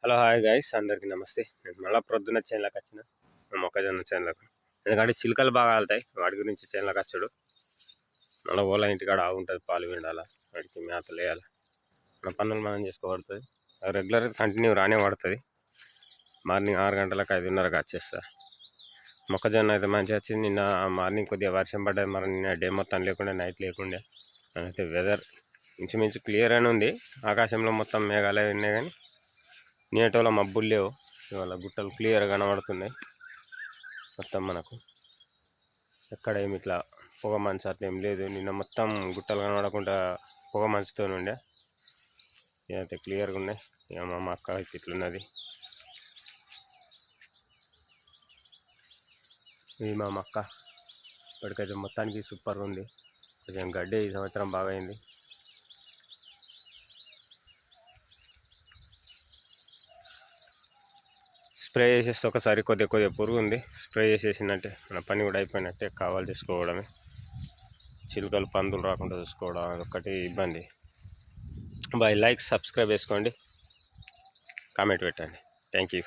Hello hi guys, అందరికీ నమస్తే. నేను మళ్ళీ ప్రొద్దున చేనులకు వచ్చిన మొక్కజొన్న చేనులకు. ఎందుకంటే చిలుకలు బాగా వెళ్తాయి, వాటి గురించి చేనులకు వచ్చాడు. మళ్ళీ ఓలా ఇంటికాడ ఆగుంటుంది, పాలు విండాలా, వాటికి మేతలు వేయాలి, మన పనులు మనం చేసుకోబడుతుంది. రెగ్యులర్ కంటిన్యూ రానే పడుతుంది. మార్నింగ్ 6 గంటలకు 5:30కి వచ్చేస్తా. మొక్కజొన్న అయితే మంచిగా వచ్చింది. నిన్న మార్నింగ్ కొద్దిగా వర్షం పడ్డది, మరి నిన్న డే మొత్తం లేకుండా, నైట్ లేకుండా. అయితే వెదర్ ఇంచుమించు క్లియర్ అని ఉంది. ఆకాశంలో మొత్తం మేఘాలే ఉన్నాయి, కానీ నేటోల మబ్బులు లేవు. ఇవాళ గుట్టలు క్లియర్గా కనబడుతున్నాయి. మొత్తం మనకు ఎక్కడ ఏమి ఇట్లా పొగ మంచు అట్లా ఏం లేదు. నిన్న మొత్తం గుట్టలు కనబడకుండా పొగ మంచుతో ఉండే. ఇదైతే క్లియర్గా ఉన్నాయి. ఇక మా అక్క అయితే ఇట్లున్నది. ఇది మా అక్క. ఇప్పటికైతే మొత్తానికి సూపర్గా ఉంది. కొంచెం గడ్డి ఈ సంవత్సరం బాగా అయింది. స్ప్రే చేసేస్తే ఒకసారి కొద్దిగా పురుగు ఉంది, స్ప్రే చేసేసినట్టే మన పని కూడా అయిపోయినట్టే. కావాలి చేసుకోవడమే. చిలుకలు పందులు రాకుండా చూసుకోవడం అదొక్కటి ఇబ్బంది. బాయ్. లైక్ సబ్స్క్రైబ్ చేసుకోండి, కామెంట్ పెట్టండి. Thank you.